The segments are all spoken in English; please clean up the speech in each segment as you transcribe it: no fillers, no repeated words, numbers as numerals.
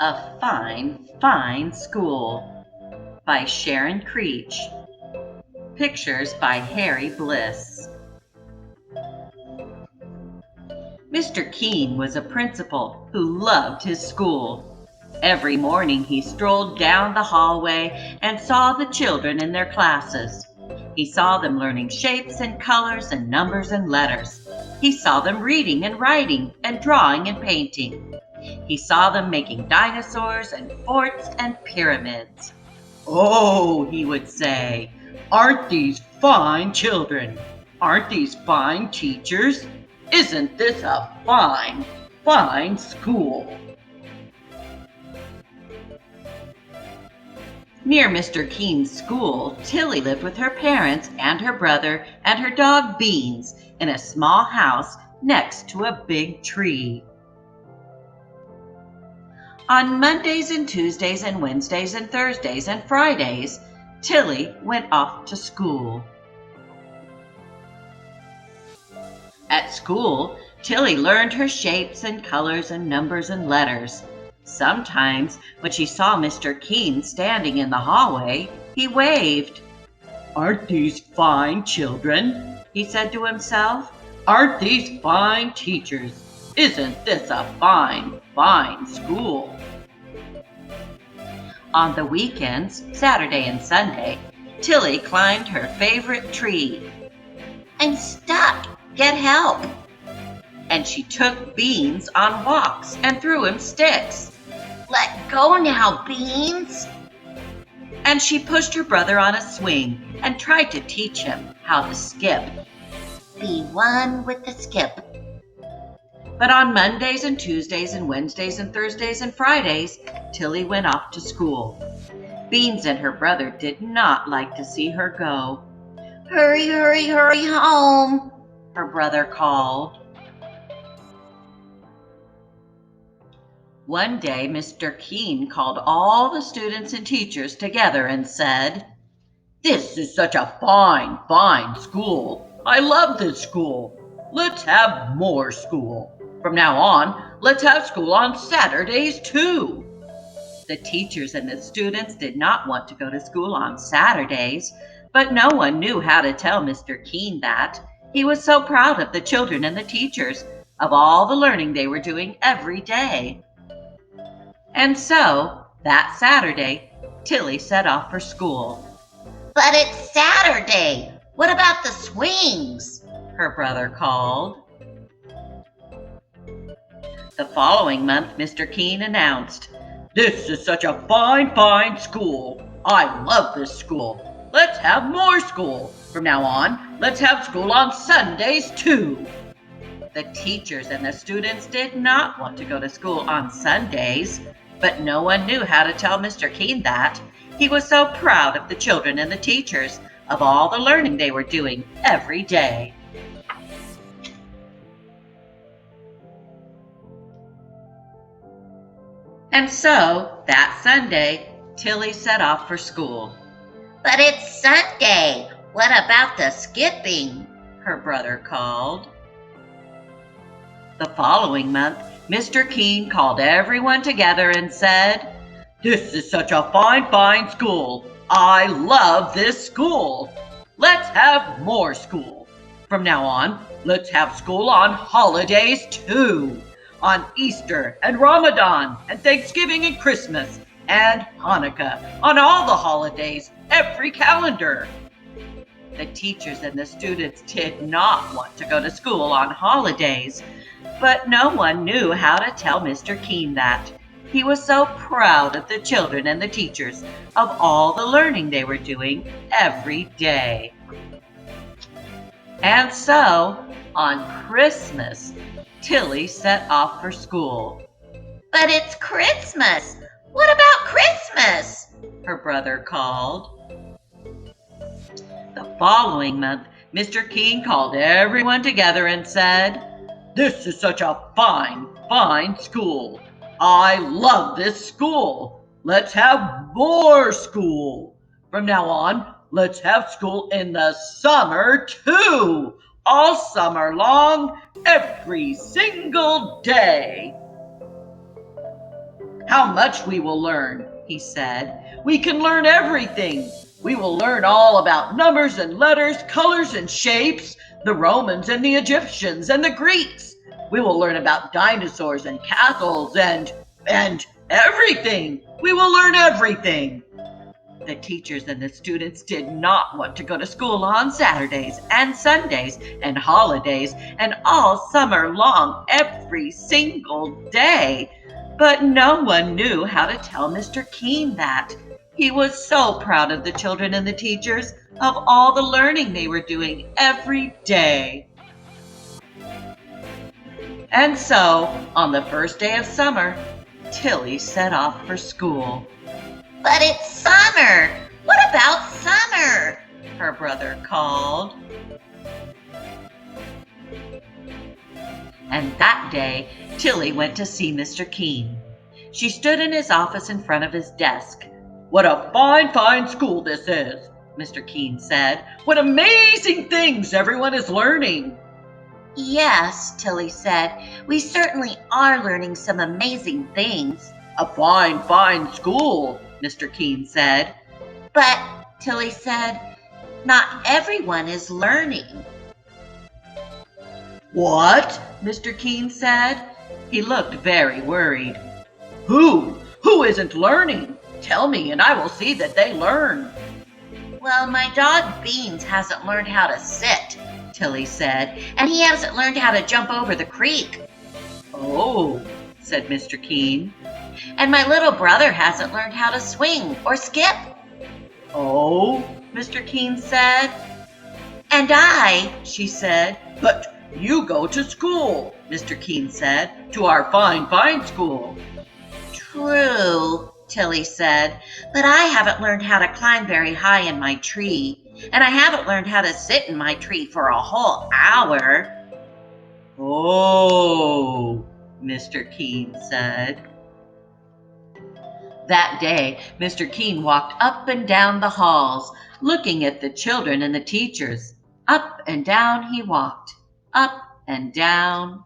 A Fine, Fine School by Sharon Creech. Pictures by Harry Bliss. Mr. Keene was a principal who loved his school. Every morning he strolled down the hallway and saw the children in their classes. He saw them learning shapes and colors and numbers and letters. He saw them reading and writing and drawing and painting. He saw them making dinosaurs and forts and pyramids. "Oh," he would say, "aren't these fine children? Aren't these fine teachers? Isn't this a fine, fine school?" Near Mr. Keene's school, Tilly lived with her parents and her brother and her dog Beans in a small house next to a big tree. On Mondays and Tuesdays and Wednesdays and Thursdays and Fridays, Tilly went off to school. At school, Tilly learned her shapes and colors and numbers and letters. Sometimes, when she saw Mr. Keene standing in the hallway, he waved. "Aren't these fine children?" he said to himself. "Aren't these fine teachers? Isn't this a fine, fine school?" On the weekends, Saturday and Sunday, Tilly climbed her favorite tree. "I'm stuck. Get help." And she took Beans on walks and threw him sticks. "Let go now, Beans." And she pushed her brother on a swing and tried to teach him how to skip. "Be one with the skip." But on Mondays and Tuesdays and Wednesdays and Thursdays and Fridays, Tilly went off to school. Beans and her brother did not like to see her go. "Hurry, hurry, hurry home," her brother called. One day, Mr. Keene called all the students and teachers together and said, "This is such a fine, fine school. I love this school. Let's have more school. From now on, let's have school on Saturdays too." The teachers and the students did not want to go to school on Saturdays, but no one knew how to tell Mr. Keene that. He was so proud of the children and the teachers, of all the learning they were doing every day. And so, that Saturday, Tilly set off for school. "But it's Saturday. What about the swings?" her brother called. The following month, Mr. Keene announced, "This is such a fine, fine school. I love this school. Let's have more school. From now on, let's have school on Sundays too." The teachers and the students did not want to go to school on Sundays, but no one knew how to tell Mr. Keene that. He was so proud of the children and the teachers, of all the learning they were doing every day. And so, that Sunday, Tilly set off for school. "But it's Sunday. What about the skipping?" her brother called. The following month, Mr. Keene called everyone together and said, "This is such a fine, fine school. I love this school. Let's have more school. From now on, let's have school on holidays too. On Easter and Ramadan and Thanksgiving and Christmas and Hanukkah, on all the holidays, every calendar." The teachers and the students did not want to go to school on holidays, but no one knew how to tell Mr. Keene that. He was so proud of the children and the teachers, of all the learning they were doing every day. And so, on Christmas, Tilly set off for school. "But it's Christmas. What about Christmas?" her brother called. The following month, Mr. Keene called everyone together and said, "This is such a fine, fine school. I love this school. Let's have more school. From now on, let's have school in the summer too. All summer long, every single day." How much we will learn, he said. We can learn everything. We will learn all about numbers and letters, colors and shapes, the Romans and the Egyptians and the Greeks. We will learn about dinosaurs and castles and everything. We will learn everything. The teachers and the students did not want to go to school on Saturdays and Sundays and holidays and all summer long every single day. But no one knew how to tell Mr. Keene that. He was so proud of the children and the teachers, of all the learning they were doing every day. And so, on the first day of summer, Tilly set off for school. But it's summer! What about summer? Her brother called. And that day, Tilly went to see Mr. Keene. She stood in his office in front of his desk. What a fine, fine school this is, Mr. Keene said. What amazing things everyone is learning. Yes, Tilly said. We certainly are learning some amazing things. A fine, fine school, Mr. Keene said. But, Tilly said, not everyone is learning. What? Mr. Keene said. He looked very worried. Who? Who isn't learning? Tell me and I will see that they learn. Well, my dog Beans hasn't learned how to sit, Tilly said, and he hasn't learned how to jump over the creek. Oh, said Mr. Keene. And my little brother hasn't learned how to swing or skip. Oh, Mr. Keene said. And I, she said. But you go to school, Mr. Keene said, to our fine, fine school. True, Tilly said, but I haven't learned how to climb very high in my tree, and I haven't learned how to sit in my tree for a whole hour. Oh, Mr. Keene said. That day, Mr. Keene walked up and down the halls, looking at the children and the teachers. Up and down he walked, up and down,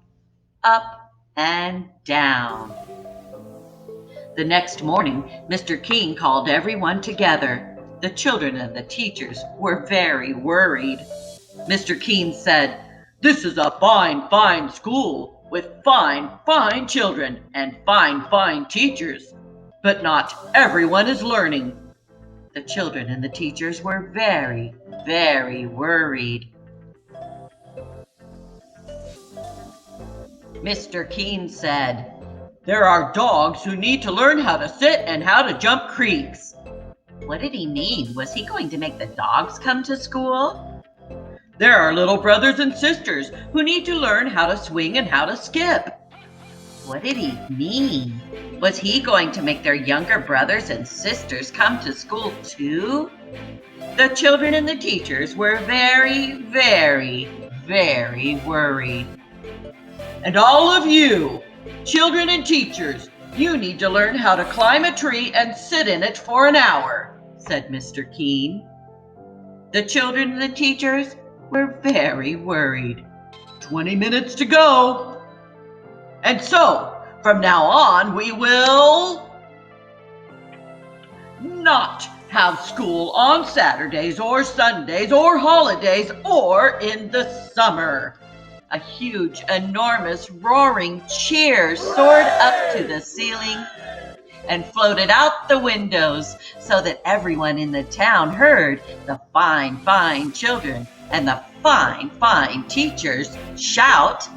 up and down. The next morning, Mr. Keene called everyone together. The children and the teachers were very worried. Mr. Keene said, "This is a fine, fine school with fine, fine children and fine, fine teachers. But not everyone is learning." The children and the teachers were very, very worried. Mr. Keene said, "There are dogs who need to learn how to sit and how to jump creeks." What did he mean? Was he going to make the dogs come to school? "There are little brothers and sisters who need to learn how to swing and how to skip." What did he mean? Was he going to make their younger brothers and sisters come to school too? The children and the teachers were very, very, very worried. "And all of you, children and teachers, you need to learn how to climb a tree and sit in it for an hour," said Mr. Keene. The children and the teachers were very worried. 20 minutes to go. "And so, from now on, we will not have school on Saturdays or Sundays or holidays or in the summer." A huge, enormous, roaring cheer soared up to the ceiling and floated out the windows so that everyone in the town heard the fine, fine children and the fine, fine teachers shout,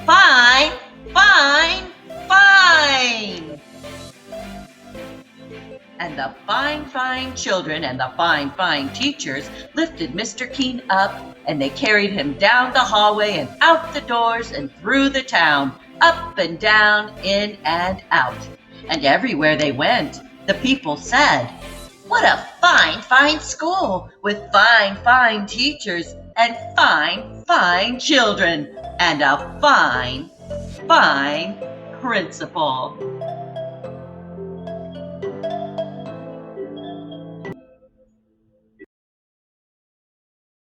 "Fine, fine, fine!" And the fine, fine children and the fine, fine teachers lifted Mr. Keene up, and they carried him down the hallway and out the doors and through the town, up and down, in and out. And everywhere they went, the people said, "What a fine, fine school with fine, fine teachers and fine, fine children and a fine, fine principal."